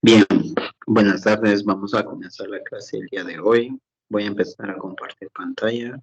Bien, buenas tardes. Vamos a comenzar la clase el día de hoy. Voy a empezar a compartir pantalla.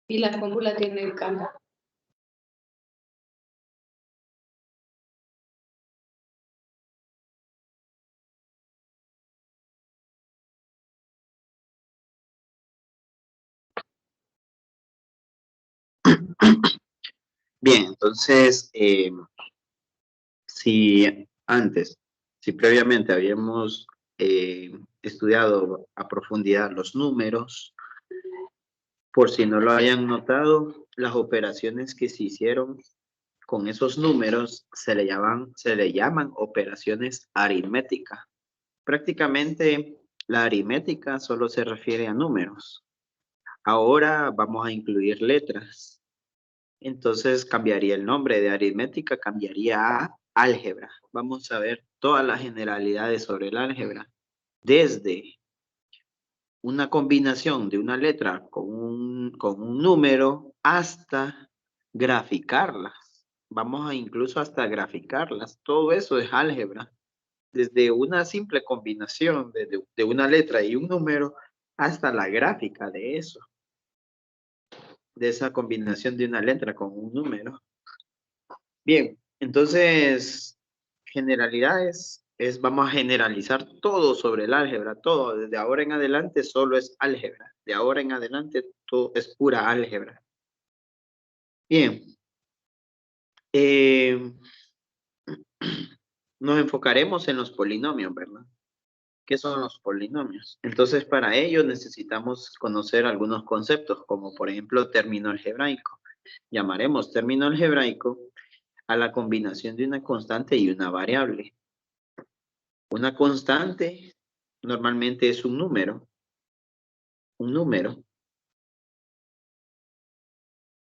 Y la fórmula tiene el campo. Bien, entonces, si previamente habíamos estudiado a profundidad los números, por si no lo hayan notado, las operaciones que se hicieron con esos números se le llaman operaciones aritméticas. Prácticamente la aritmética solo se refiere a números. Ahora vamos a incluir letras. Entonces cambiaría el nombre de aritmética, cambiaría a álgebra. Vamos a ver todas las generalidades sobre el álgebra. Desde una combinación de una letra con un número hasta graficarlas. Vamos a incluso hasta graficarlas. Todo eso es álgebra. Desde una simple combinación de una letra y un número hasta la gráfica de eso, de esa combinación de una letra con un número. Bien, entonces, generalidades, vamos a generalizar todo sobre el álgebra, todo, desde ahora en adelante solo es álgebra, de ahora en adelante todo es pura álgebra. Bien, nos enfocaremos en los polinomios, ¿verdad? ¿Qué son los polinomios? Entonces, para ello necesitamos conocer algunos conceptos, como por ejemplo término algebraico. Llamaremos término algebraico a la combinación de una constante y una variable. Una constante normalmente es un número. Un número.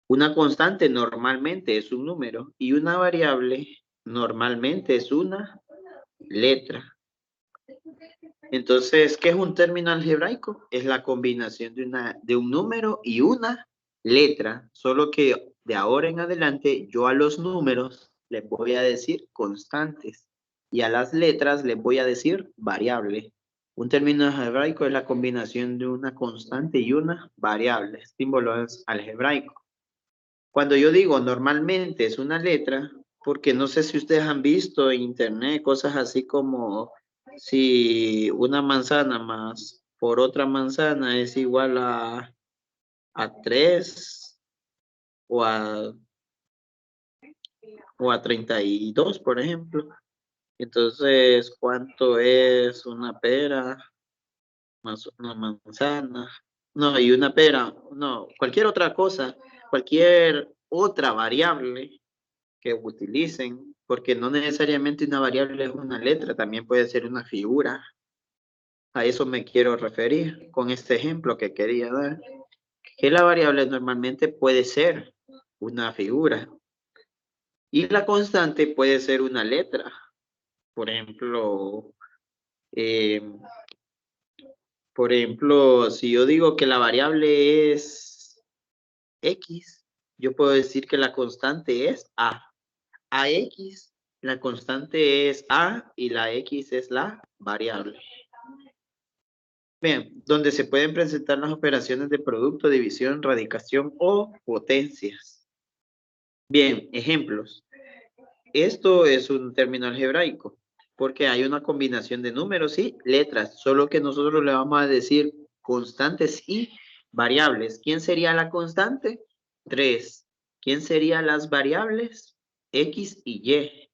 Una constante normalmente es un número y una variable normalmente es una letra. Entonces, ¿qué es un término algebraico? Es la combinación de un número y una letra, solo que de ahora en adelante yo a los números les voy a decir constantes y a las letras les voy a decir variable. Un término algebraico es la combinación de una constante y una variable. El símbolo es algebraico. Cuando yo digo normalmente es una letra, porque no sé si ustedes han visto en internet cosas así como si una manzana más por otra manzana es igual a 3 o a 32, por ejemplo. Entonces, ¿cuánto es una pera más una manzana? No, y una pera, no, cualquier otra cosa, cualquier otra variable que utilicen, porque no necesariamente una variable es una letra, también puede ser una figura. A eso me quiero referir con este ejemplo que quería dar, que la variable normalmente puede ser una figura y la constante puede ser una letra. Por ejemplo, eh, si yo digo que la variable es X, yo puedo decir que la constante es A. AX, la constante es A y la X es la variable. Bien, donde se pueden presentar las operaciones de producto, división, radicación o potencias. Bien, ejemplos. Esto es un término algebraico, porque hay una combinación de números y letras, solo que nosotros le vamos a decir constantes y variables. ¿Quién sería la constante? 3. ¿Quién serían las variables? X y Y.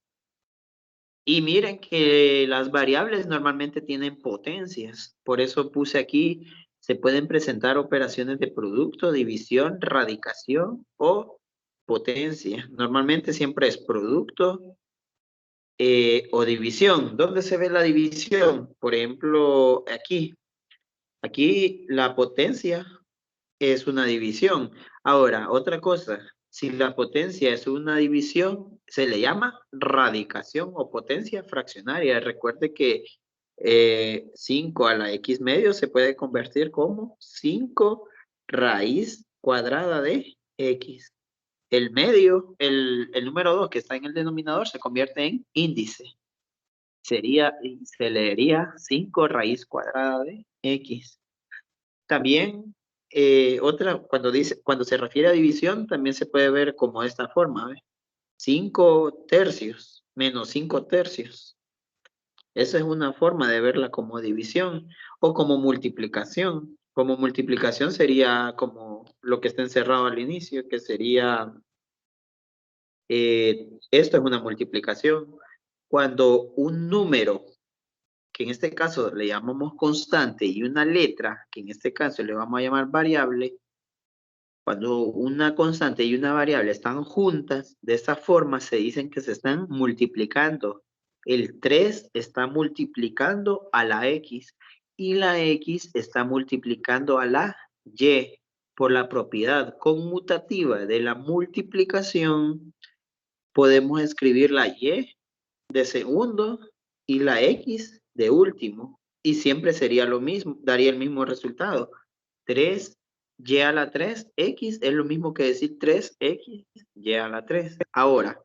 Y miren que las variables normalmente tienen potencias. Por eso puse aquí, se pueden presentar operaciones de producto, división, radicación o potencia. Normalmente siempre es producto o división. ¿Dónde se ve la división? Por ejemplo, aquí. Aquí la potencia es una división. Ahora, otra cosa, si la potencia es una división, se le llama radicación o potencia fraccionaria. Recuerde que 5 a la x medio se puede convertir como 5 raíz cuadrada de x. El medio, el número 2 que está en el denominador se convierte en índice. Se leería 5 raíz cuadrada de x. También cuando se refiere a división, también se puede ver como esta forma, ¿ve? 5 tercios menos 5 tercios. Esa es una forma de verla como división o como multiplicación. Como multiplicación sería como lo que está encerrado al inicio, que sería, esto es una multiplicación. Cuando un número, que en este caso le llamamos constante, y una letra, que en este caso le vamos a llamar variable, cuando una constante y una variable están juntas, de esa forma se dicen que se están multiplicando. El 3 está multiplicando a la X y la X está multiplicando a la Y. Por la propiedad conmutativa de la multiplicación, podemos escribir la Y de segundo y la X de último. Y siempre sería lo mismo, daría el mismo resultado. 3y a la 3, x es lo mismo que decir 3x, y a la 3. Ahora,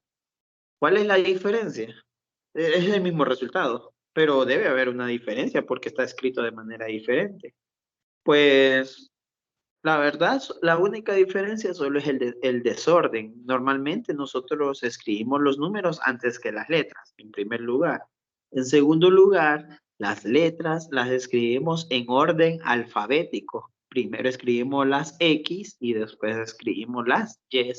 ¿cuál es la diferencia? Es el mismo resultado, pero debe haber una diferencia porque está escrito de manera diferente. Pues, la verdad, la única diferencia solo es el desorden. Normalmente nosotros escribimos los números antes que las letras, en primer lugar. En segundo lugar, las letras las escribimos en orden alfabético. Primero escribimos las X y después escribimos las Y.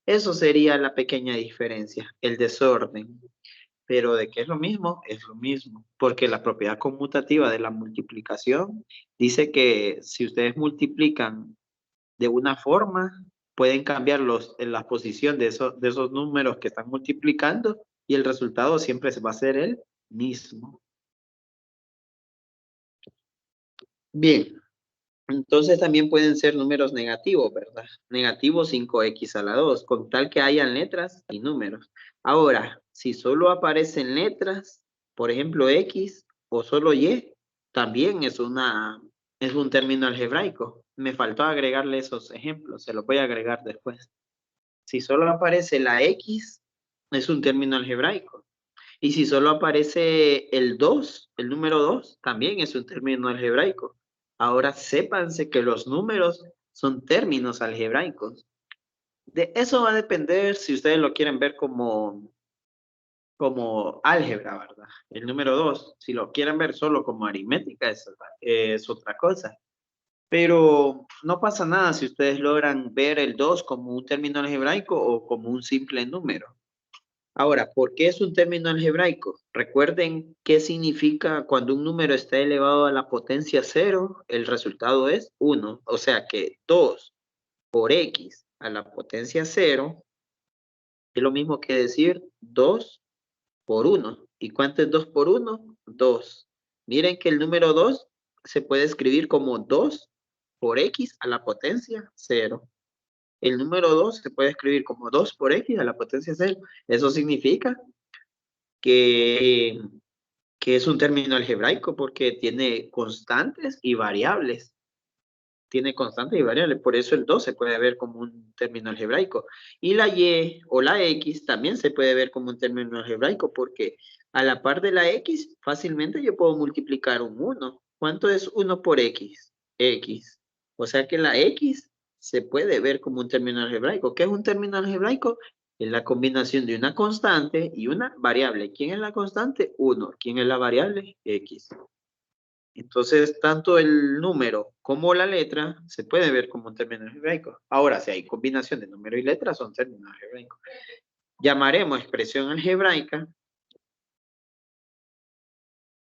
Eso sería la pequeña diferencia, el desorden. Pero de que es lo mismo, porque la propiedad conmutativa de la multiplicación dice que si ustedes multiplican de una forma, pueden cambiar la posición de esos números que están multiplicando y el resultado siempre va a ser el mismo. Bien, entonces también pueden ser números negativos, ¿verdad? Negativo 5x a la 2, con tal que hayan letras y números. Ahora, si solo aparecen letras, por ejemplo, x o solo y, también es un término algebraico. Me faltó agregarle esos ejemplos, se los voy a agregar después. Si solo aparece la x, es un término algebraico. Y si solo aparece el 2, el número 2, también es un término algebraico. Ahora sépanse que los números son términos algebraicos. De eso va a depender si ustedes lo quieren ver como álgebra, ¿verdad? El número 2, si lo quieren ver solo como aritmética, es otra cosa. Pero no pasa nada si ustedes logran ver el 2 como un término algebraico o como un simple número. Ahora, ¿por qué es un término algebraico? Recuerden qué significa cuando un número está elevado a la potencia 0, el resultado es 1. O sea que 2 por x a la potencia 0 es lo mismo que decir 2 por 1. ¿Y cuánto es 2 por 1? 2. Miren que el número 2 se puede escribir como 2 por x a la potencia 0. El número 2 se puede escribir como 2 por x a la potencia 0. Eso significa que, que es un término algebraico porque tiene constantes y variables. Tiene constantes y variables, por eso el 2 se puede ver como un término algebraico. Y la y o la x también se puede ver como un término algebraico porque a la par de la x fácilmente yo puedo multiplicar un 1. ¿Cuánto es 1 por x? X. O sea que la x se puede ver como un término algebraico. ¿Qué es un término algebraico? Es la combinación de una constante y una variable. ¿Quién es la constante? 1. ¿Quién es la variable? X. Entonces, tanto el número como la letra se puede ver como un término algebraico. Ahora, si hay combinación de número y letra, son términos algebraicos. Llamaremos expresión algebraica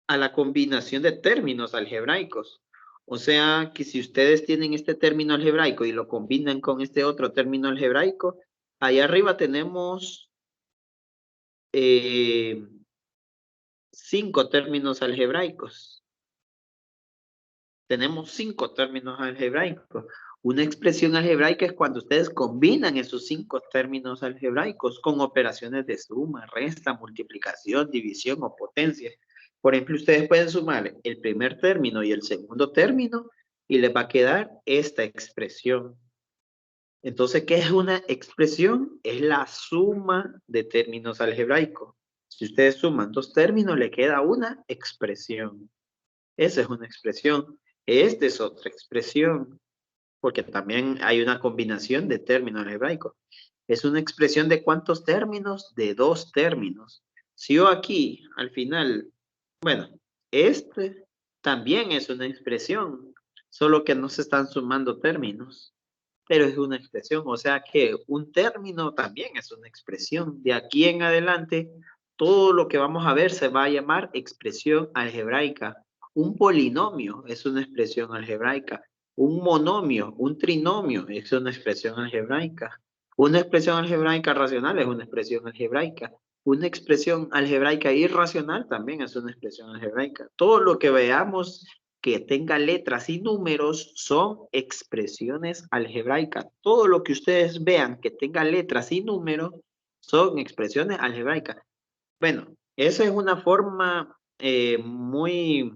a la combinación de términos algebraicos. O sea, que si ustedes tienen este término algebraico y lo combinan con este otro término algebraico, ahí arriba tenemos 5 términos algebraicos. Tenemos 5 términos algebraicos. Una expresión algebraica es cuando ustedes combinan esos 5 términos algebraicos con operaciones de suma, resta, multiplicación, división o potencia. Por ejemplo, ustedes pueden sumar el primer término y el segundo término y les va a quedar esta expresión. Entonces, ¿qué es una expresión? Es la suma de términos algebraicos. Si ustedes suman 2 términos, le queda una expresión. Esa es una expresión. Esta es otra expresión, porque también hay una combinación de términos algebraicos. Es una expresión de ¿cuántos términos? De 2 términos. Si yo aquí, al final, bueno, este también es una expresión, solo que no se están sumando términos, pero es una expresión, o sea que un término también es una expresión. De aquí en adelante, todo lo que vamos a ver se va a llamar expresión algebraica. Un polinomio es una expresión algebraica. Un monomio, un trinomio es una expresión algebraica. Una expresión algebraica racional es una expresión algebraica. Una expresión algebraica irracional también es una expresión algebraica. Todo lo que veamos que tenga letras y números son expresiones algebraicas. Todo lo que ustedes vean que tenga letras y números son expresiones algebraicas. Bueno, esa es una forma muy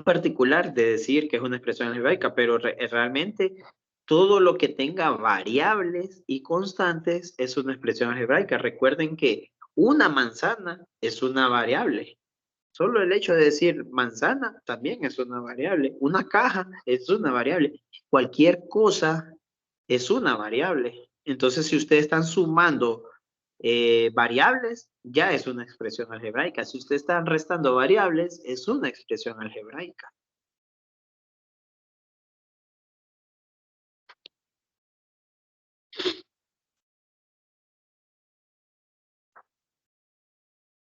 particular de decir que es una expresión algebraica, pero realmente todo lo que tenga variables y constantes es una expresión algebraica. Recuerden que una manzana es una variable. Solo el hecho de decir manzana también es una variable. Una caja es una variable. Cualquier cosa es una variable. Entonces, si ustedes están sumando variables, ya es una expresión algebraica. Si ustedes están restando variables, es una expresión algebraica.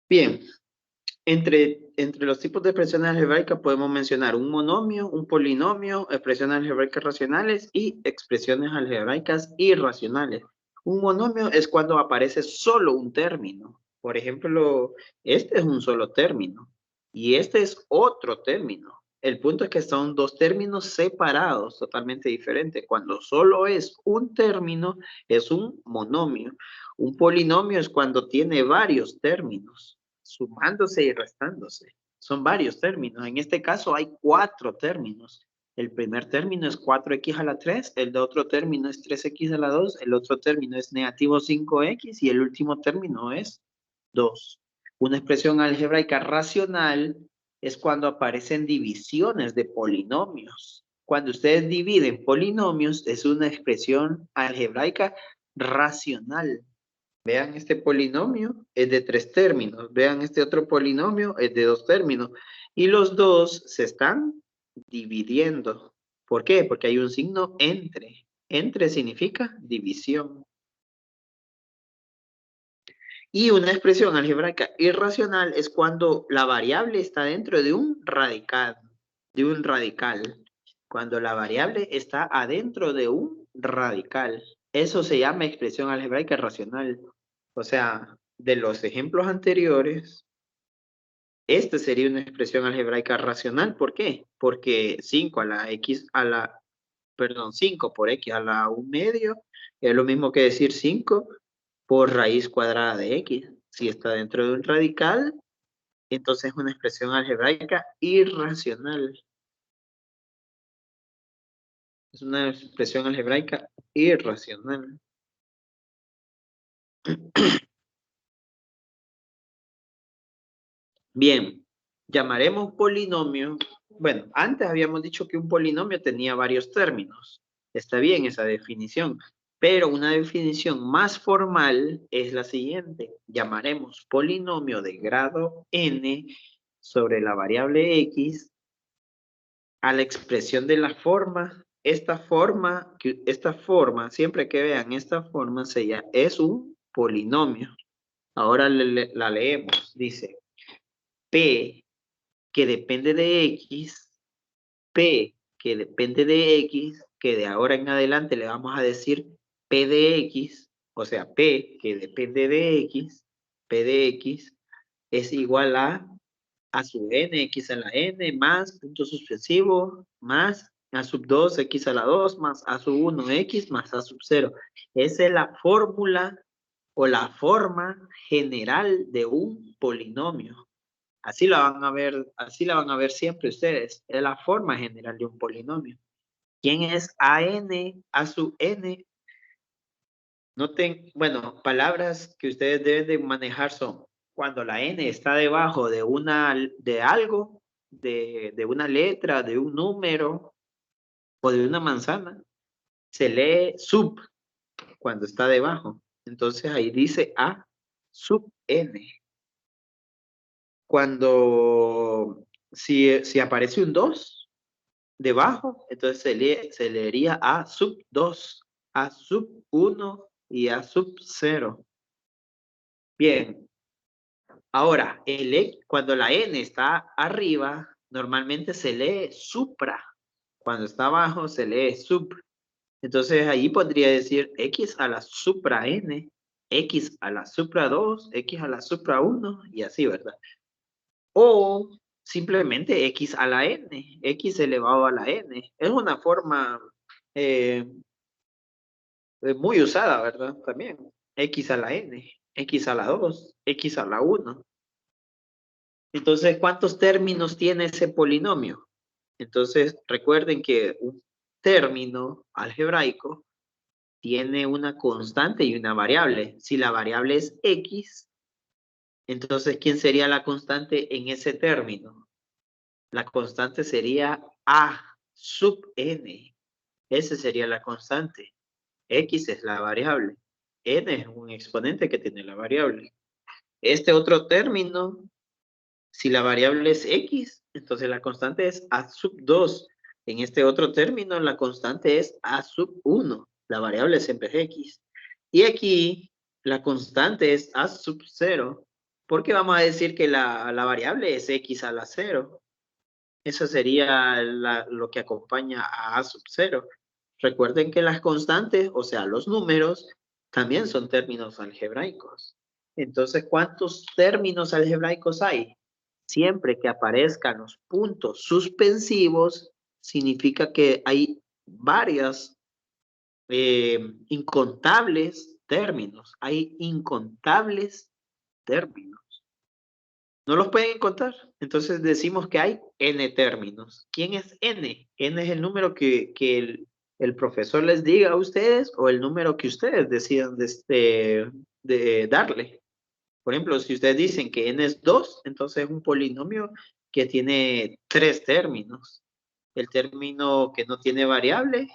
Bien, entre los tipos de expresiones algebraicas podemos mencionar un monomio, un polinomio, expresiones algebraicas racionales y expresiones algebraicas irracionales. Un monomio es cuando aparece solo un término. Por ejemplo, este es un solo término y este es otro término. El punto es que son 2 términos separados, totalmente diferentes. Cuando solo es un término, es un monomio. Un polinomio es cuando tiene varios términos sumándose y restándose. Son varios términos. En este caso hay 4 términos. El primer término es 4x a la 3, el de otro término es 3x a la 2, el otro término es negativo 5x y el último término es 2. Una expresión algebraica racional es cuando aparecen divisiones de polinomios. Cuando ustedes dividen polinomios es una expresión algebraica racional. Vean este polinomio, es de 3 términos. Vean este otro polinomio, es de 2 términos. Y los dos se están dividiendo. ¿Por qué? Porque hay un signo entre. Entre significa división. Y una expresión algebraica irracional es cuando la variable está dentro de un radical. Cuando la variable está adentro de un radical. Eso se llama expresión algebraica irracional. O sea, de los ejemplos anteriores, esta sería una expresión algebraica racional. ¿Por qué? Porque 5 a la x a la, perdón, 5 por x a la 1 medio es lo mismo que decir 5 por raíz cuadrada de x. Si está dentro de un radical, entonces es una expresión algebraica irracional. Es una expresión algebraica irracional. Bien, llamaremos polinomio. Bueno, antes habíamos dicho que un polinomio tenía varios términos. Está bien esa definición, pero una definición más formal es la siguiente. Llamaremos polinomio de grado n sobre la variable x a la expresión de la forma. Esta forma, siempre que vean esta forma, es un polinomio. Ahora la leemos. Dice, P que depende de X, P que depende de X, que de ahora en adelante le vamos a decir P de X, o sea, P que depende de X, P de X es igual a su n, x a la n, más punto suspensivo, más A sub 2, x a la 2 más a sub 1, x más a sub 0. Esa es la fórmula o la forma general de un polinomio. Así la van a ver siempre ustedes. Es la forma general de un polinomio. ¿Quién es a sub n? Noten, bueno, palabras que ustedes deben de manejar son cuando la n está debajo de algo, de una letra, de un número o de una manzana, se lee sub cuando está debajo. Entonces ahí dice a sub n. Cuando, si aparece un 2 debajo, entonces se leería a sub 2, a sub 1 y a sub 0. Bien, ahora, cuando la n está arriba, normalmente se lee supra. Cuando está abajo, se lee sub. Entonces, ahí podría decir x a la supra n, x a la supra 2, x a la supra 1, y así, ¿verdad? O simplemente x a la n, x elevado a la n. Es una forma muy usada, ¿verdad? También. X a la n, x a la 2, x a la 1. Entonces, ¿cuántos términos tiene ese polinomio? Entonces, recuerden que un término algebraico tiene una constante y una variable. Si la variable es x, entonces, ¿quién sería la constante en ese término? La constante sería a sub n. Esa sería la constante. X es la variable. N es un exponente que tiene la variable. Este otro término, si la variable es x, entonces la constante es a sub 2. En este otro término, la constante es a sub 1. La variable siempre es x. Y aquí, la constante es a sub 0. Porque vamos a decir que la variable es x a la 0. Eso sería lo que acompaña a sub 0. Recuerden que las constantes, o sea, los números, también son términos algebraicos. Entonces, ¿cuántos términos algebraicos hay? Siempre que aparezcan los puntos suspensivos, significa que hay varias, incontables términos. Hay incontables términos. No los pueden contar. Entonces decimos que hay n términos. ¿Quién es n? N es el número que el profesor les diga a ustedes o el número que ustedes decidan de darle. Por ejemplo, si ustedes dicen que n es 2, entonces es un polinomio que tiene 3 términos. El término que no tiene variable,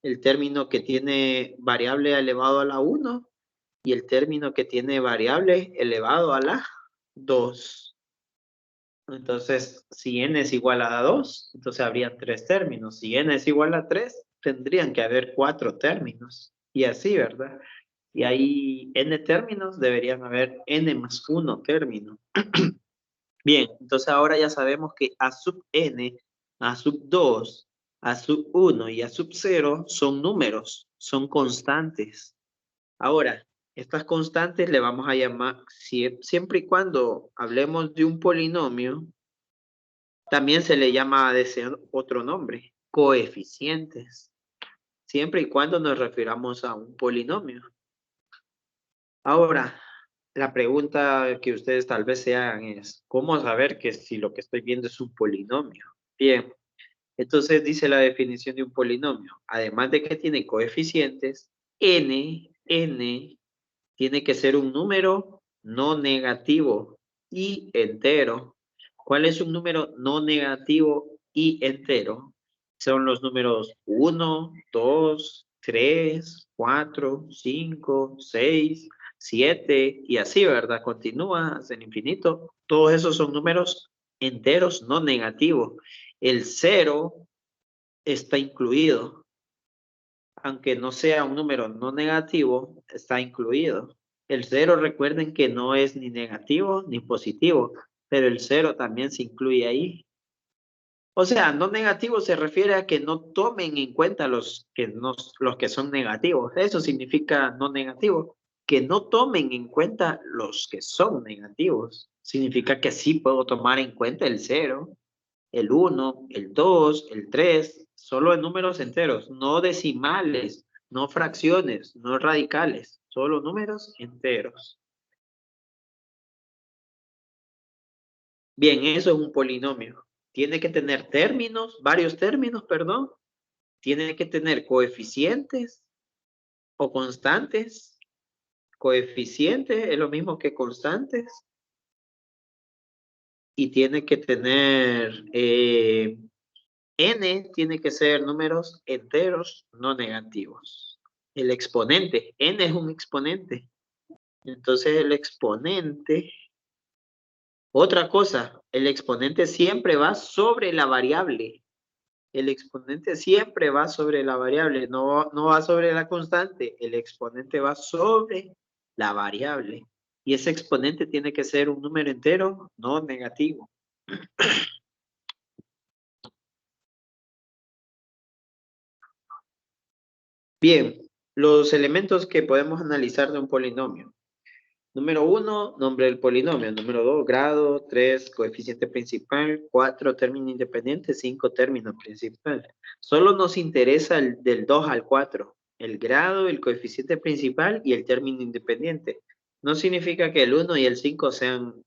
el término que tiene variable elevado a la 1 y el término que tiene variable elevado a la 2. Entonces, si n es igual a 2, entonces habría 3 términos. Si n es igual a 3, tendrían que haber 4 términos. Y así, ¿verdad? Y hay n términos, deberían haber n más 1 término. Bien, entonces ahora ya sabemos que a sub n, a sub 2, a sub 1 y a sub 0 son números, son constantes. Ahora, estas constantes le vamos a llamar, siempre y cuando hablemos de un polinomio, también se le llama de ese otro nombre, coeficientes, siempre y cuando nos refiramos a un polinomio. Ahora, la pregunta que ustedes tal vez se hagan es, ¿cómo saber que si lo que estoy viendo es un polinomio? Bien, entonces dice la definición de un polinomio, además de que tiene coeficientes, n tiene que ser un número no negativo y entero. ¿Cuál es un número no negativo y entero? Son los números 1, 2, 3, 4, 5, 6, 7 y así, ¿verdad? Continúa hasta el infinito. Todos esos son números enteros no negativos. El 0 está incluido. Aunque no sea un número no negativo, está incluido. El 0, recuerden que no es ni negativo ni positivo, pero el 0 también se incluye ahí. O sea, no negativo se refiere a que no tomen en cuenta los que son negativos. Eso significa no negativo. Que no tomen en cuenta los que son negativos. Significa que sí puedo tomar en cuenta el 0, el 1, el 2, el 3, solo en números enteros, no decimales, no fracciones, no radicales, solo números enteros. Bien, eso es un polinomio. Tiene que tener términos, varios términos, perdón. Tiene que tener coeficientes o constantes. Coeficientes es lo mismo que constantes. Y tiene que tener n, tiene que ser números enteros, no negativos. El exponente, n es un exponente. Entonces el exponente, otra cosa, el exponente siempre va sobre la variable. El exponente siempre va sobre la variable, no va sobre la constante. El exponente va sobre la variable. Y ese exponente tiene que ser un número entero, no negativo. Bien, los elementos que podemos analizar de un polinomio. Número 1, nombre del polinomio. Número 2, grado. 3, coeficiente principal. 4, término independiente. 5, término principal. Solo nos interesa el del 2 al 4. El grado, el coeficiente principal y el término independiente. No significa que el 1 y el 5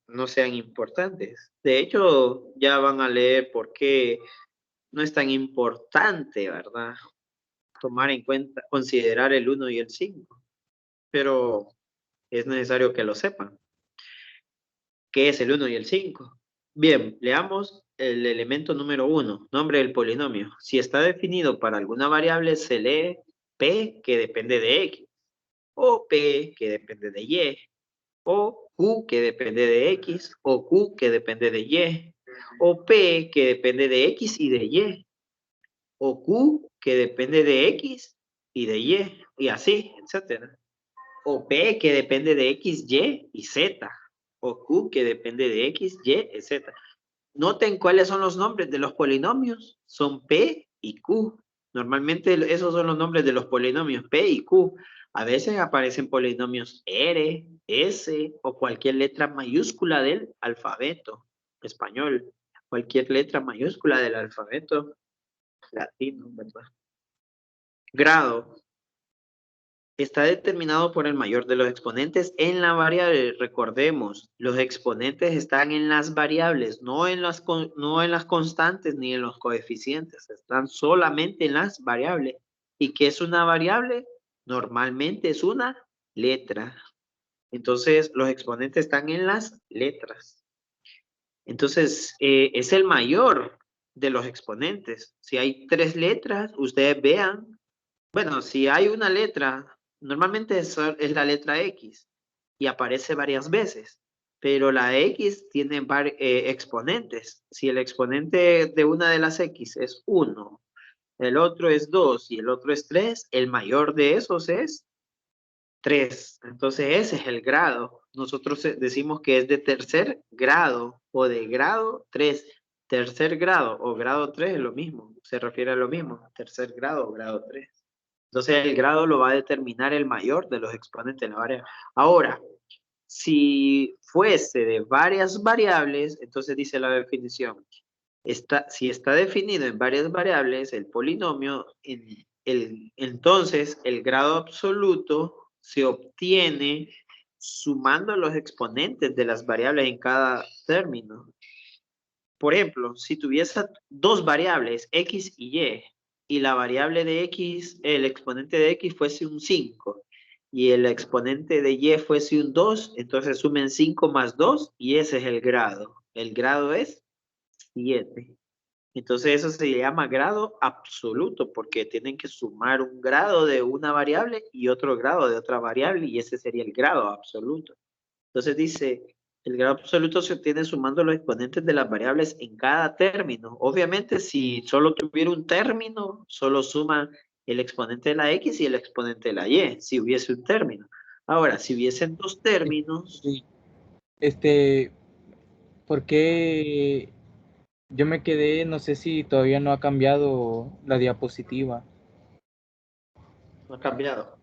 no sean importantes. De hecho, ya van a leer por qué no es tan importante, ¿verdad? Tomar en cuenta, considerar el 1 y el 5. Pero es necesario que lo sepan. ¿Qué es el 1 y el 5? Bien, leamos el elemento número 1, nombre del polinomio. Si está definido para alguna variable, se lee P, que depende de X, o P, que depende de Y, o Q, que depende de X, o Q, que depende de Y, o P, que depende de X y de Y, o Q, que depende de X y de Y, así, etcétera. O P, que depende de X, Y y Z. O Q, que depende de X, Y y Z. Noten cuáles son los nombres de los polinomios. Son P y Q. Normalmente esos son los nombres de los polinomios, P y Q. A veces aparecen polinomios R, S o cualquier letra mayúscula del alfabeto español. Cualquier letra mayúscula del alfabeto latino, ¿verdad? Grado. Está determinado por el mayor de los exponentes en la variable. Recordemos, los exponentes están en las variables, no en las constantes ni en los coeficientes. Están solamente en las variables. ¿Y qué es una variable? Normalmente es una letra. Entonces, los exponentes están en las letras. Entonces, es el mayor de los exponentes. Si hay 3 letras, ustedes vean. Bueno, si hay una letra, normalmente es la letra X y aparece varias veces, pero la X tiene exponentes. Si el exponente de una de las X es 1, el otro es 2 y el otro es 3, el mayor de esos es 3. Entonces ese es el grado. Nosotros decimos que es de tercer grado o de grado 3. Tercer grado o grado 3 es lo mismo, se refiere a lo mismo, tercer grado o grado 3. Entonces el grado lo va a determinar el mayor de los exponentes de la variable. Ahora, si fuese de varias variables, entonces dice la definición, si está definido en varias variables el polinomio, entonces el grado absoluto se obtiene sumando los exponentes de las variables en cada término. Por ejemplo, si tuviese 2 variables, X y Y la variable de X, el exponente de X fuese un 5, y el exponente de Y fuese un 2, entonces sumen 5 más 2, y ese es el grado. El grado es 7. Entonces eso se llama grado absoluto, porque tienen que sumar un grado de una variable y otro grado de otra variable, y ese sería el grado absoluto. Entonces dice, el grado absoluto se obtiene sumando los exponentes de las variables en cada término. Obviamente, si solo tuviera un término, solo suma el exponente de la X y el exponente de la Y, si hubiese un término. Ahora, si hubiesen 2 términos... Sí. ¿Por qué yo me quedé? No sé si todavía no ha cambiado la diapositiva. No ha cambiado.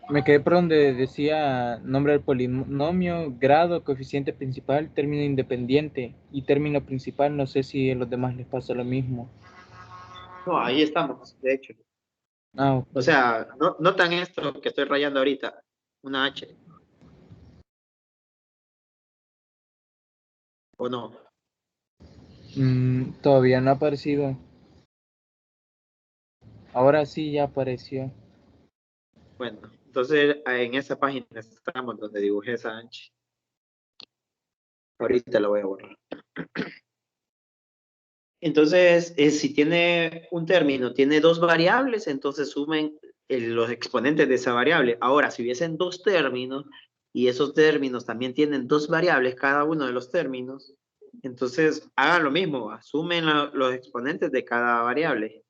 Me quedé por donde decía nombre del polinomio, grado, coeficiente principal, término independiente y término principal. No sé si a los demás les pasa lo mismo. No, ahí estamos, de hecho. Ah, ok. O sea, notan esto que estoy rayando ahorita, una H, ¿o no? Todavía no ha aparecido. Ahora sí ya apareció. Bueno, entonces en esa página estamos donde dibujé esa H. Ahorita la voy a borrar. Entonces, si tiene un término, tiene dos variables, entonces sumen los exponentes de esa variable. Ahora, si hubiesen dos términos y esos términos también tienen dos variables, cada uno de los términos, entonces hagan lo mismo, asumen los exponentes de cada variable.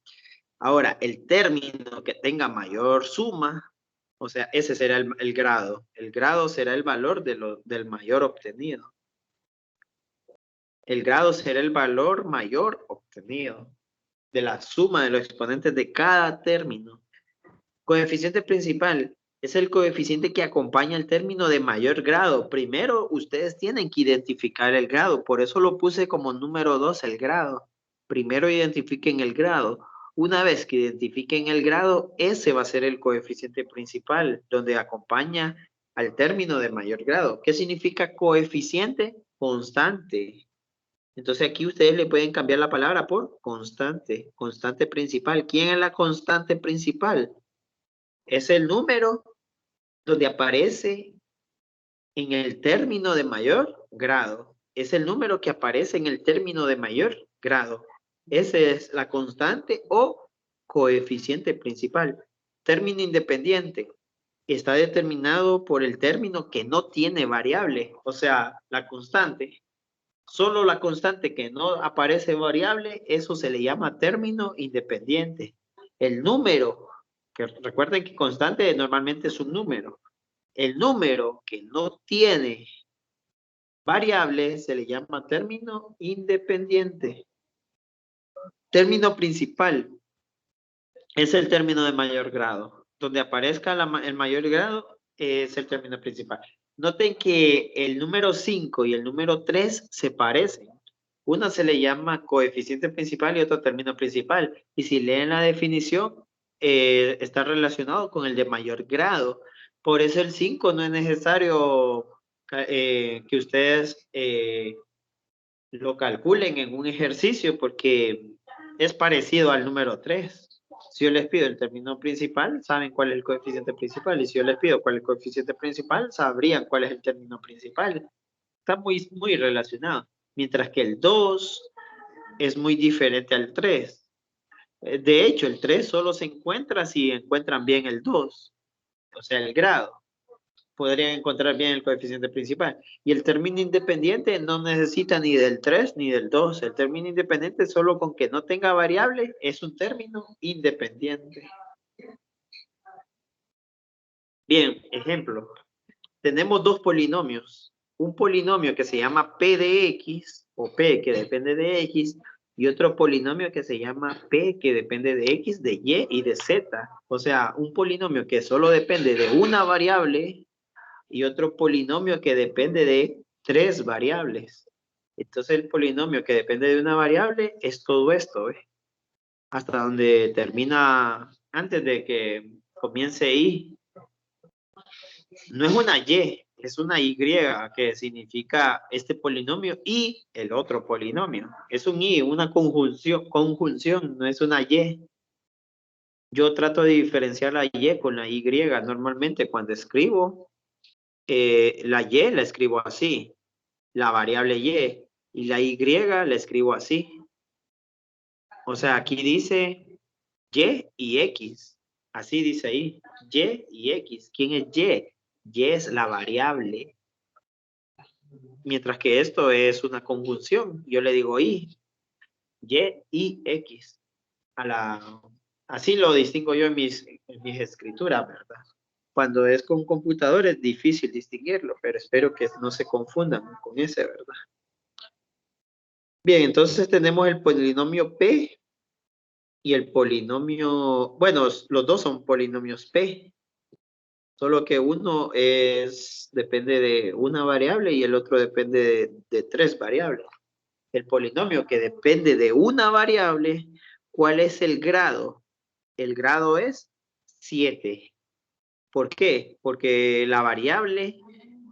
Ahora, el término que tenga mayor suma, o sea, ese será el grado. El grado será el valor del mayor obtenido. El grado será el valor mayor obtenido de la suma de los exponentes de cada término. Coeficiente principal es el coeficiente que acompaña el término de mayor grado. Primero, ustedes tienen que identificar el grado, por eso lo puse como número 2, el grado. Primero identifiquen el grado. Una vez que identifiquen el grado, ese va a ser el coeficiente principal, donde acompaña al término de mayor grado. ¿Qué significa coeficiente? Constante. Entonces aquí ustedes le pueden cambiar la palabra por constante, constante principal. ¿Quién es la constante principal? Es el número donde aparece en el término de mayor grado. Es el número que aparece en el término de mayor grado. Esa es la constante o coeficiente principal. Término independiente está determinado por el término que no tiene variable, o sea, la constante. Solo la constante que no aparece variable, eso se le llama término independiente. El número, que recuerden que constante normalmente es un número. El número que no tiene variable se le llama término independiente. Término principal es el término de mayor grado. Donde aparezca el mayor grado es el término principal. Noten que el número 5 y el número 3 se parecen. Una se le llama coeficiente principal y otro término principal. Y si leen la definición, está relacionado con el de mayor grado. Por eso el 5 no es necesario que ustedes lo calculen en un ejercicio porque es parecido al número 3. Si yo les pido el término principal, saben cuál es el coeficiente principal. Y si yo les pido cuál es el coeficiente principal, sabrían cuál es el término principal. Está muy relacionado. Mientras que el 2 es muy diferente al 3. De hecho, el 3 solo se encuentra si encuentran bien el 2, o sea, el grado. Podrían encontrar bien el coeficiente principal. Y el término independiente no necesita ni del 3 ni del 2. El término independiente solo con que no tenga variable es un término independiente. Bien, ejemplo. Tenemos dos polinomios. Un polinomio que se llama P de X, o P que depende de X, y otro polinomio que se llama P que depende de X, de Y y de Z. O sea, un polinomio que solo depende de una variable y otro polinomio que depende de tres variables. Entonces el polinomio que depende de una variable es todo esto, ¿ves? Hasta donde termina, antes de que comience Y. No es una Y, es una Y que significa este polinomio y el otro polinomio. Es un Y, una conjunción, no es una Y. Yo trato de diferenciar la Y con la Y. Normalmente cuando escribo, la Y la escribo así, la variable y la Y la escribo así. O sea, aquí dice Y y X. Así dice ahí, Y y X. ¿Quién es Y? Y es la variable. Mientras que esto es una conjunción. Yo le digo Y y X. Así lo distingo yo en mis escrituras, ¿verdad? Cuando es con computador es difícil distinguirlo, pero espero que no se confundan con ese, ¿verdad? Bien, entonces tenemos el polinomio P y el polinomio, bueno, los dos son polinomios P, solo que uno depende de una variable y el otro depende de tres variables. El polinomio que depende de una variable ¿Cuál es el grado? El grado es 7. ¿Por qué? Porque la variable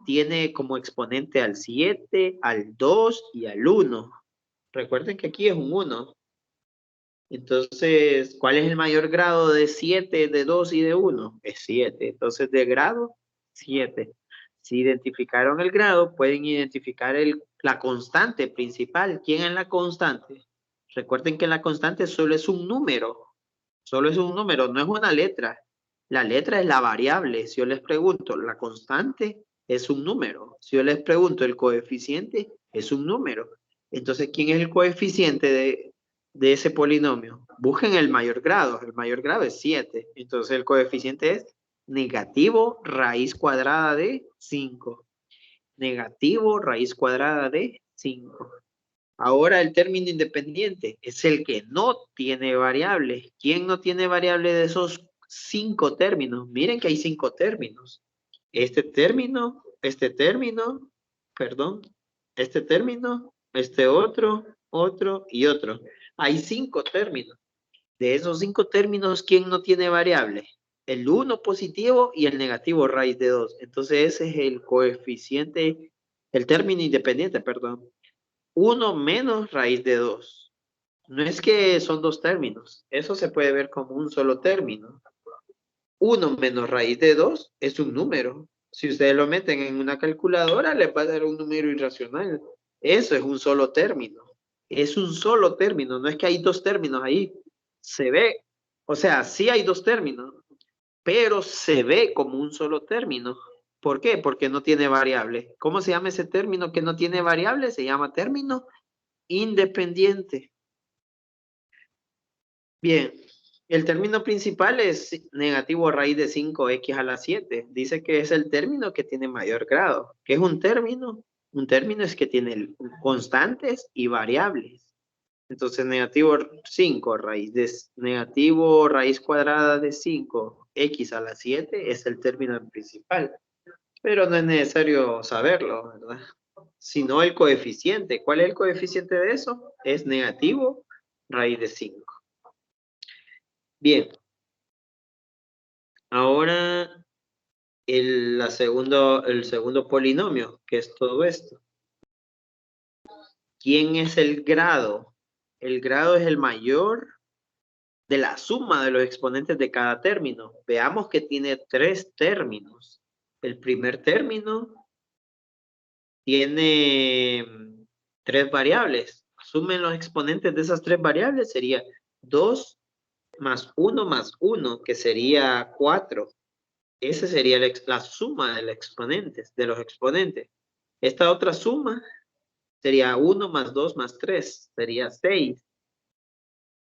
tiene como exponente al 7, al 2 y al 1. Recuerden que aquí es un 1. Entonces, ¿cuál es el mayor grado de 7, de 2 y de 1? Es 7. Entonces, de grado, 7. Si identificaron el grado, pueden identificar la constante principal. ¿Quién es la constante? Recuerden que la constante solo es un número. Solo es un número, no es una letra. La letra es la variable. Si yo les pregunto, la constante es un número. Si yo les pregunto, el coeficiente es un número. Entonces, ¿quién es el coeficiente de ese polinomio? Busquen el mayor grado. El mayor grado es 7. Entonces, el coeficiente es negativo raíz cuadrada de 5. Negativo raíz cuadrada de 5. Ahora el término independiente es el que no tiene variables. ¿Quién no tiene variable de esos 5 términos? Miren que hay 5 términos. Este término, perdón, este término, este otro y otro. Hay 5 términos. De esos 5 términos, ¿quién no tiene variable? El 1 positivo y el negativo raíz de 2. Entonces ese es el coeficiente, el término independiente, perdón. 1 menos raíz de 2. No es que son dos términos. Eso se puede ver como un solo término. 1 menos raíz de 2 es un número. Si ustedes lo meten en una calculadora, les va a dar un número irracional. Eso es un solo término. Es un solo término. No es que hay dos términos ahí. Se ve, o sea, sí hay dos términos, pero se ve como un solo término. ¿Por qué? Porque no tiene variable. ¿Cómo se llama ese término que no tiene variable? Se llama término independiente. Bien, el término principal es negativo raíz de 5x a la 7. Dice que es el término que tiene mayor grado. ¿Qué es un término? Un término es que tiene constantes y variables. Entonces, negativo 5 negativo raíz cuadrada de 5x a la 7 es el término principal. Pero no es necesario saberlo, ¿verdad? Sino el coeficiente. ¿Cuál es el coeficiente de eso? Es negativo raíz de 5. Bien. Ahora el segundo polinomio, que es todo esto. ¿Quién es el grado? El grado es el mayor de la suma de los exponentes de cada término. Veamos que tiene 3 términos. El primer término tiene 3 variables. Sumen los exponentes de esas 3 variables, sería 2 más 1, que sería 4. Esa sería la suma de los exponentes. Esta otra suma sería 1 más 2 más 3, sería 6.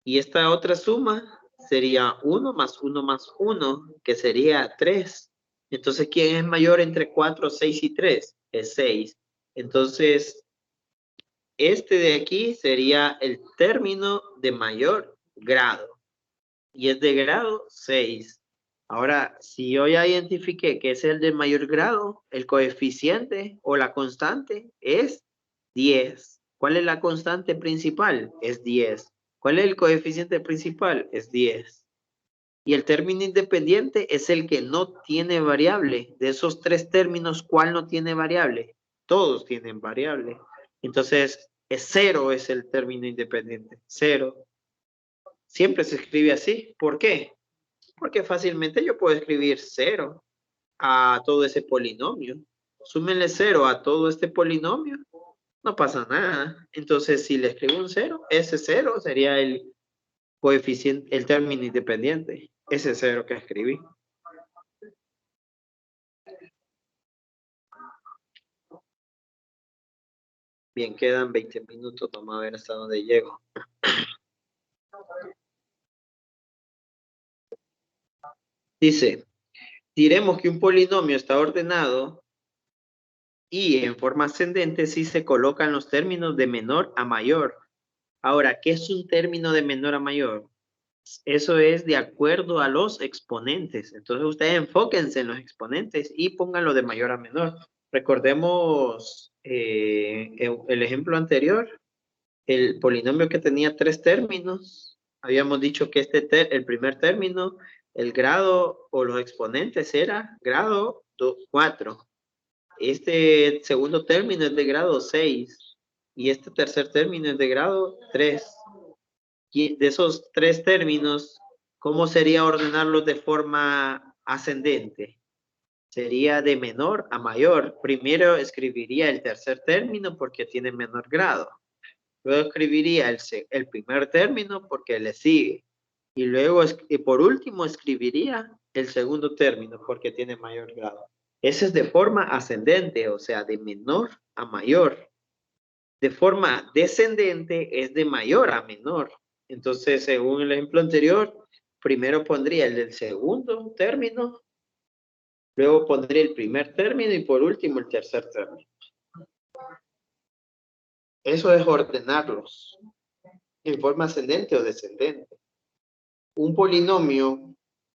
Y esta otra suma sería 1 más 1 más 1, que sería 3. Entonces, ¿quién es mayor entre 4, 6 y 3? Es 6. Entonces, este de aquí sería el término de mayor grado. Y es de grado 6. Ahora, si yo ya identifiqué que es el de mayor grado, el coeficiente o la constante es 10. ¿Cuál es la constante principal? Es 10. ¿Cuál es el coeficiente principal? Es 10. Y el término independiente es el que no tiene variable. De esos 3 términos, ¿cuál no tiene variable? Todos tienen variable. Entonces, 0 es el término independiente. 0. Siempre se escribe así. ¿Por qué? Porque fácilmente yo puedo escribir 0 a todo ese polinomio. Súmenle 0 a todo este polinomio, no pasa nada. Entonces, si le escribo un 0, ese 0 sería el coeficiente, el término independiente. Ese 0 que escribí. Bien, quedan 20 minutos. Vamos a ver hasta dónde llego. Dice, diremos que un polinomio está ordenado y en forma ascendente si se colocan los términos de menor a mayor. Ahora, ¿qué es un término de menor a mayor? Eso es de acuerdo a los exponentes. Entonces, ustedes enfóquense en los exponentes y pónganlo de mayor a menor. Recordemos el ejemplo anterior, el polinomio que tenía 3 términos. habíamos dicho que el primer término, el grado o los exponentes era grado 4. Este segundo término es de grado 6 y este tercer término es de grado 3. Y de esos 3 términos, ¿cómo sería ordenarlos de forma ascendente? Sería de menor a mayor. Primero escribiría el tercer término porque tiene menor grado. Luego escribiría el primer término porque le sigue. Y luego, por último, escribiría el segundo término porque tiene mayor grado. Ese es de forma ascendente, o sea, de menor a mayor. De forma descendente es de mayor a menor. Entonces, según el ejemplo anterior, primero pondría el del segundo término, luego pondría el primer término y por último el tercer término. Eso es ordenarlos en forma ascendente o descendente. Un polinomio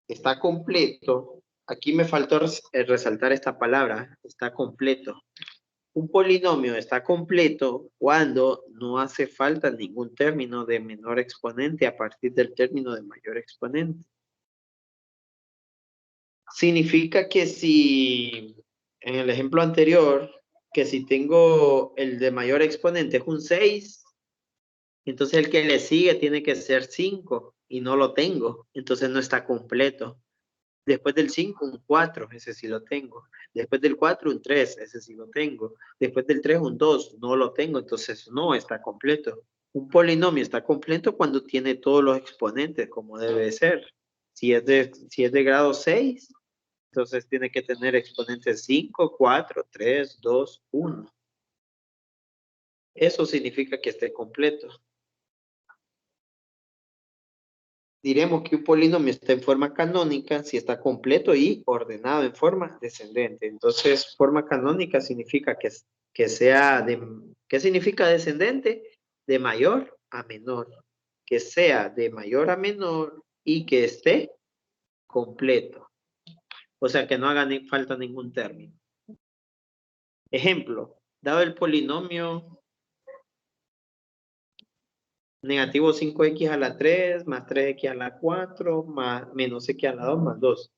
está completo. Aquí me faltó resaltar esta palabra, está completo. Un polinomio está completo cuando no hace falta ningún término de menor exponente a partir del término de mayor exponente. Significa que si, en el ejemplo anterior, que si tengo el de mayor exponente es un 6, entonces el que le sigue tiene que ser 5 y no lo tengo, entonces no está completo. Después del 5, un 4, ese sí lo tengo. Después del 4, un 3, ese sí lo tengo. Después del 3, un 2, no lo tengo, entonces no está completo. Un polinomio está completo cuando tiene todos los exponentes, como debe ser. Si es de grado 6, entonces tiene que tener exponentes 5, 4, 3, 2, 1. Eso significa que esté completo. Diremos que un polinomio está en forma canónica si está completo y ordenado en forma descendente. Entonces, forma canónica significa que sea de... ¿Qué significa descendente? De mayor a menor. Que sea de mayor a menor y que esté completo. O sea, que no haga ni falta ningún término. Ejemplo, dado el polinomio negativo 5x a la 3 más 3x a la 4 más menos x a la 2 más 2.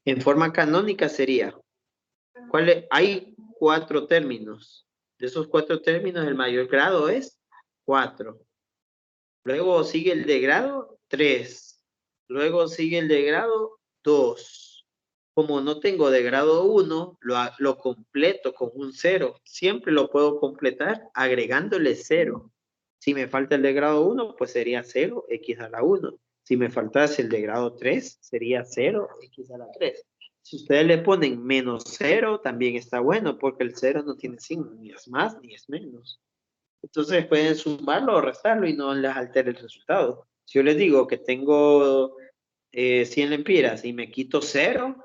En forma canónica sería, hay 4 términos. De esos 4 términos, el mayor grado es 4. Luego sigue el de grado 3. Luego sigue el de grado 2. Como no tengo de grado 1, lo completo con un 0. Siempre lo puedo completar agregándole 0. Si me falta el de grado 1, pues sería 0, x a la 1. Si me faltase el de grado 3, sería 0, x a la 3. Si ustedes le ponen menos 0, también está bueno, porque el 0 no tiene signo, ni es más ni es menos. Entonces pueden sumarlo o restarlo y no les altere el resultado. Si yo les digo que tengo 100 lempiras y me quito 0,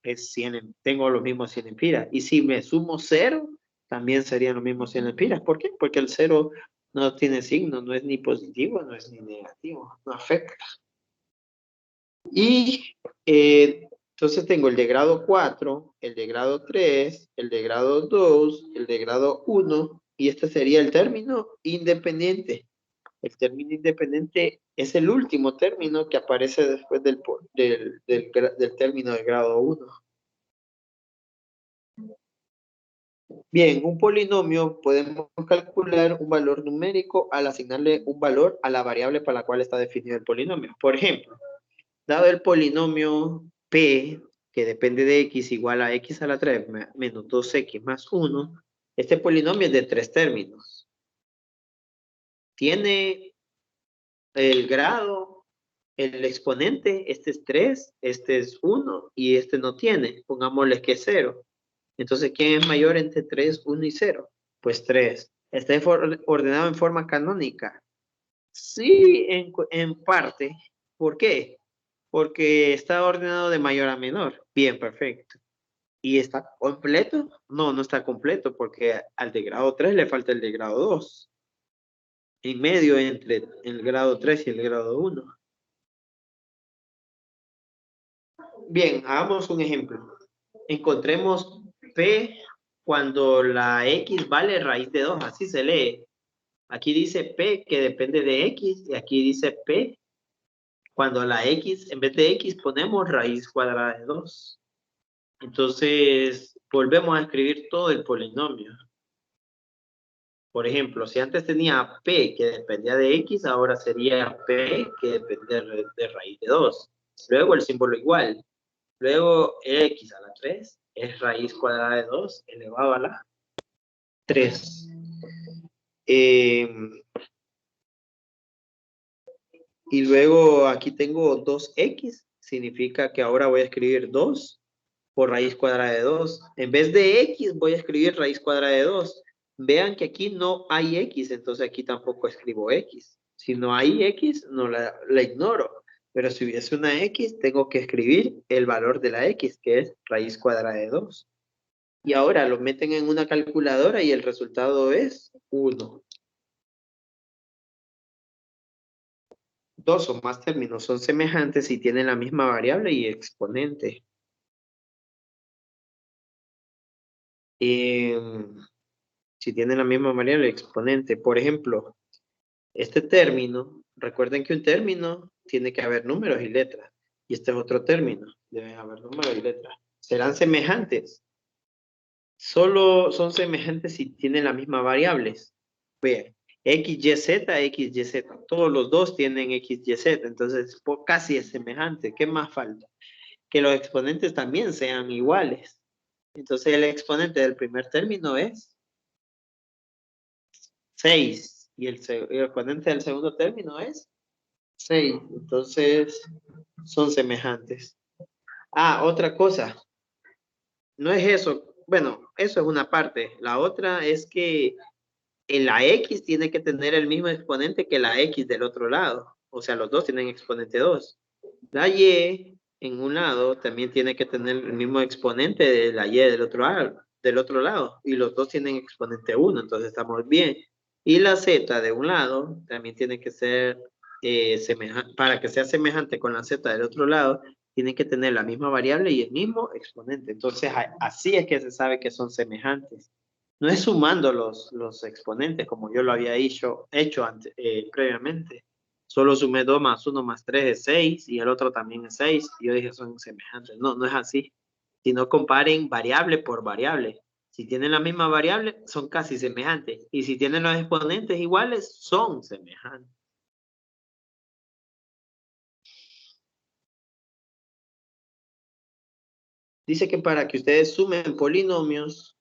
es 100, tengo los mismos 100 lempiras. Y si me sumo 0, también serían los mismos 100 lempiras. ¿Por qué? Porque el 0 no tiene signo, no es ni positivo, no es ni negativo, no afecta. Y entonces tengo el de grado 4, el de grado 3, el de grado 2, el de grado 1, y este sería el término independiente. El término independiente es el último término que aparece después del término de grado 1. Bien, un polinomio podemos calcular un valor numérico al asignarle un valor a la variable para la cual está definido el polinomio. Por ejemplo, dado el polinomio P, que depende de x igual a x a la 3 menos 2x más 1, este polinomio es de 3 términos. Tiene el grado, el exponente, este es 3, este es 1 y este no tiene. Pongámosle que es 0. Entonces, ¿quién es mayor entre 3, 1 y 0? Pues 3. ¿Está ordenado en forma canónica? Sí, en parte. ¿Por qué? Porque está ordenado de mayor a menor. Bien, perfecto. ¿Y está completo? No, no está completo porque al de grado 3 le falta el de grado 2. En medio entre el grado 3 y el grado 1. Bien, hagamos un ejemplo. Encontremos P cuando la X vale raíz de 2, así se lee. Aquí dice P que depende de X y aquí dice P Cuando a la x, en vez de x, ponemos raíz cuadrada de 2. Entonces, volvemos a escribir todo el polinomio. Por ejemplo, si antes tenía p que dependía de x, ahora sería p que depende de raíz de 2. Luego el símbolo igual. Luego x a la 3 es raíz cuadrada de 2 elevado a la 3. Y luego aquí tengo 2x, significa que ahora voy a escribir 2 por raíz cuadrada de 2. En vez de x voy a escribir raíz cuadrada de 2. Vean que aquí no hay x, entonces aquí tampoco escribo x. Si no hay x, no la ignoro. Pero si hubiese una x, tengo que escribir el valor de la x, que es raíz cuadrada de 2. Y ahora lo meten en una calculadora y el resultado es 1. Dos o más términos son semejantes si tienen la misma variable y exponente. Si tienen la misma variable y exponente. Por ejemplo, este término, recuerden que un término tiene que haber números y letras. Y este es otro término, deben haber números y letras. ¿Serán semejantes? Solo son semejantes si tienen las mismas variables. Vean, x, y, z, x, y, z. Todos los dos tienen x, y, z. Entonces, casi es semejante. ¿Qué más falta? Que los exponentes también sean iguales. Entonces, el exponente del primer término es 6. Y el exponente del segundo término es 6. Entonces, son semejantes. Ah, otra cosa. No es eso. Bueno, eso es una parte. La otra es que la x tiene que tener el mismo exponente que la x del otro lado. O sea, los dos tienen exponente 2. La y en un lado también tiene que tener el mismo exponente de la y del otro lado. Y los dos tienen exponente 1, entonces estamos bien. Y la z de un lado también tiene que ser semejante. Para que sea semejante con la z del otro lado, tienen que tener la misma variable y el mismo exponente. Entonces, así es que se sabe que son semejantes. No es sumando los exponentes como yo lo había hecho antes, previamente. Solo sumé 2 más 1 más 3 es 6 y el otro también es 6. Y yo dije son semejantes. No, no es así. Si no comparen variable por variable. Si tienen la misma variable, son casi semejantes. Y si tienen los exponentes iguales, son semejantes. Dice que para que ustedes sumen polinomios,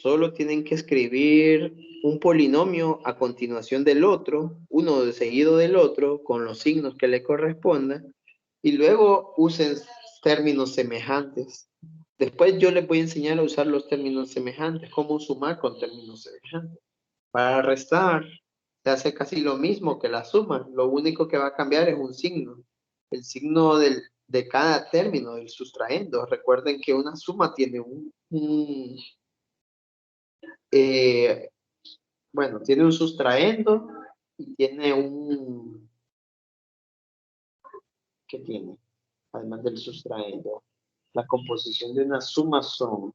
solo tienen que escribir un polinomio a continuación del otro, uno seguido del otro, con los signos que le correspondan, y luego usen términos semejantes. Después yo les voy a enseñar a usar los términos semejantes, cómo sumar con términos semejantes. Para restar, se hace casi lo mismo que la suma, lo único que va a cambiar es un signo. El signo de cada término, el sustraendo. Recuerden que una suma tiene tiene un sustraendo y tiene ¿qué tiene? Además del sustraendo. La composición de una suma son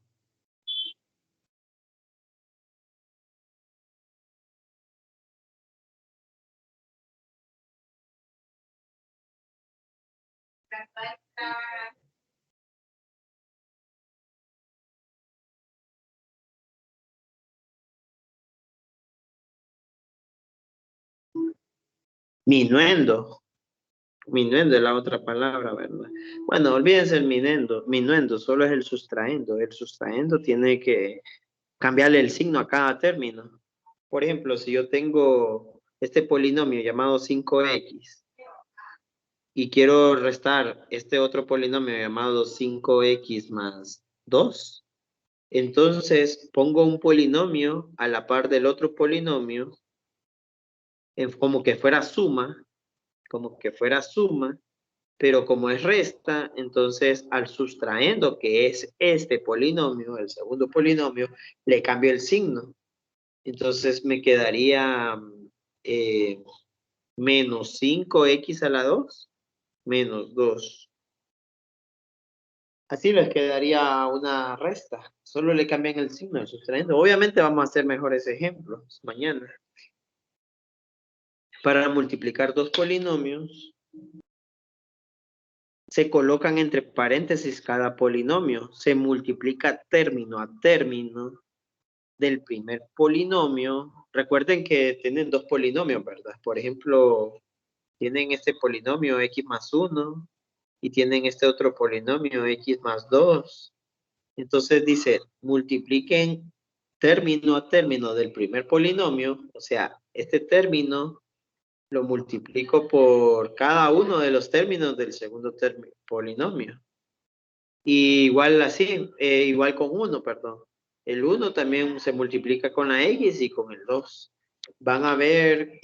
minuendo. Minuendo es la otra palabra, ¿verdad? Bueno, olvídense el minuendo solo es el sustraendo. El sustraendo tiene que cambiarle el signo a cada término. Por ejemplo, si yo tengo este polinomio llamado 5x y quiero restar este otro polinomio llamado 5x más 2, entonces pongo un polinomio a la par del otro polinomio como que fuera suma, pero como es resta, entonces al sustraendo, que es este polinomio, el segundo polinomio, le cambio el signo. Entonces me quedaría menos 5x a la 2, menos 2. Así les quedaría una resta. Solo le cambian el signo al sustraendo. Obviamente vamos a hacer mejores ejemplos mañana. Para multiplicar dos polinomios, se colocan entre paréntesis cada polinomio. Se multiplica término a término del primer polinomio. Recuerden que tienen dos polinomios, ¿verdad? Por ejemplo, tienen este polinomio x más 1 y tienen este otro polinomio x más 2. Entonces dice, multipliquen término a término del primer polinomio, o sea, este término lo multiplico por cada uno de los términos del segundo polinomio. Y igual así, igual con 1, perdón. El 1 también se multiplica con la x y con el 2. Van a haber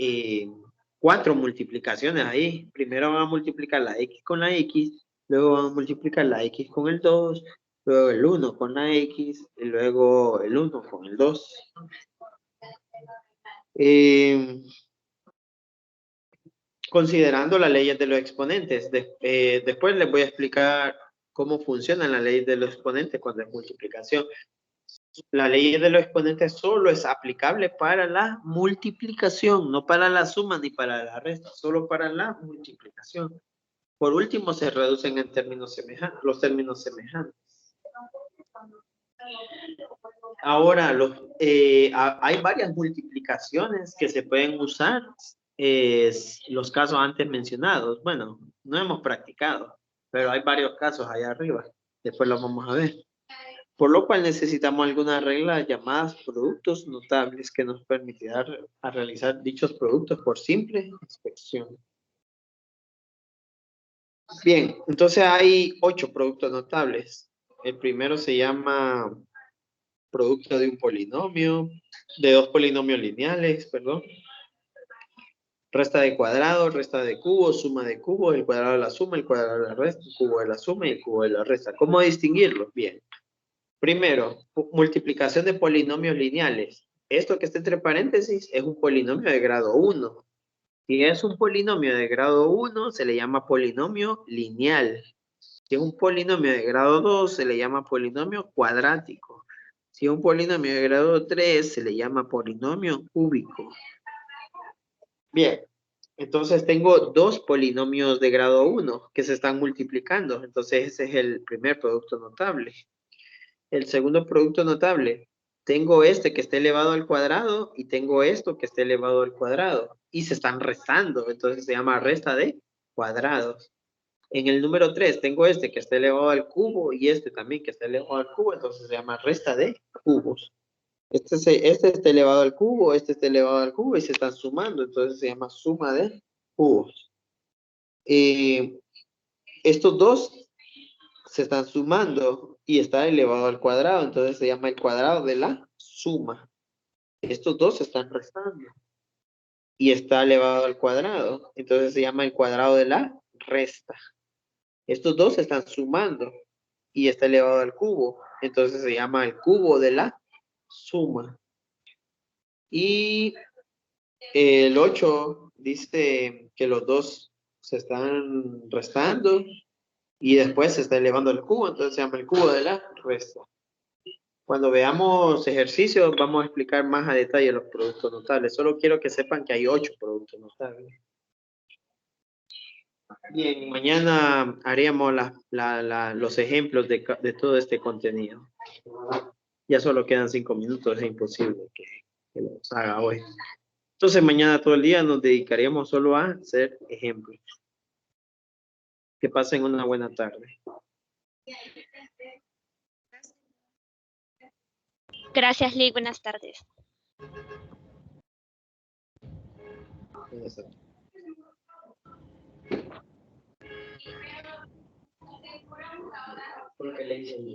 4 multiplicaciones ahí. Primero van a multiplicar la x con la x, luego van a multiplicar la x con el 2, luego el 1 con la x, y luego el 1 con el 2. Considerando las leyes de los exponentes. Después les voy a explicar cómo funcionan las leyes de los exponentes cuando es multiplicación. La ley de los exponentes solo es aplicable para la multiplicación, no para la suma ni para la resta, solo para la multiplicación. Por último, se reducen en términos semejantes, los términos semejantes. Ahora, hay varias multiplicaciones que se pueden usar, los casos antes mencionados. Bueno, no hemos practicado, pero hay varios casos allá arriba. Después los vamos a ver. Por lo cual necesitamos algunas reglas llamadas productos notables que nos permitirán realizar dichos productos por simple inspección. Bien, entonces hay 8 productos notables. El primero se llama producto de un polinomio, de dos polinomios lineales, perdón. Resta de cuadrados, resta de cubos, suma de cubos, el cuadrado de la suma, el cuadrado de la resta, el cubo de la suma y el cubo de la resta. ¿Cómo distinguirlos? Bien. Primero, multiplicación de polinomios lineales. Esto que está entre paréntesis es un polinomio de grado 1. Si es un polinomio de grado 1, se le llama polinomio lineal. Si es un polinomio de grado 2, se le llama polinomio cuadrático. Si es un polinomio de grado 3, se le llama polinomio cúbico. Bien, entonces tengo dos polinomios de grado 1 que se están multiplicando. Entonces ese es el primer producto notable. El segundo producto notable, tengo este que está elevado al cuadrado y tengo esto que está elevado al cuadrado. Y se están restando, entonces se llama resta de cuadrados. En el número 3 tengo este que está elevado al cubo y este también que está elevado al cubo, entonces se llama resta de cubos. Este está elevado al cubo, este está elevado al cubo y se están sumando, entonces se llama suma de cubos. Estos dos se están sumando y está elevado al cuadrado, entonces se llama el cuadrado de la suma. Estos dos se están restando y está elevado al cuadrado, entonces se llama el cuadrado de la resta. Estos dos se están sumando y está elevado al cubo, entonces se llama el cubo de la suma. Y el 8 dice que los dos se están restando y después se está elevando al cubo, entonces se llama el cubo de la resta. Cuando veamos ejercicios, vamos a explicar más a detalle los productos notables. Solo quiero que sepan que hay 8 productos notables. Bien, mañana haríamos los ejemplos de todo este contenido. Ya solo quedan 5 minutos, es imposible que los haga hoy. Entonces mañana todo el día nos dedicaríamos solo a hacer ejemplos. Que pasen una buena tarde. Gracias, Lee. Buenas tardes. Porque le hice yo.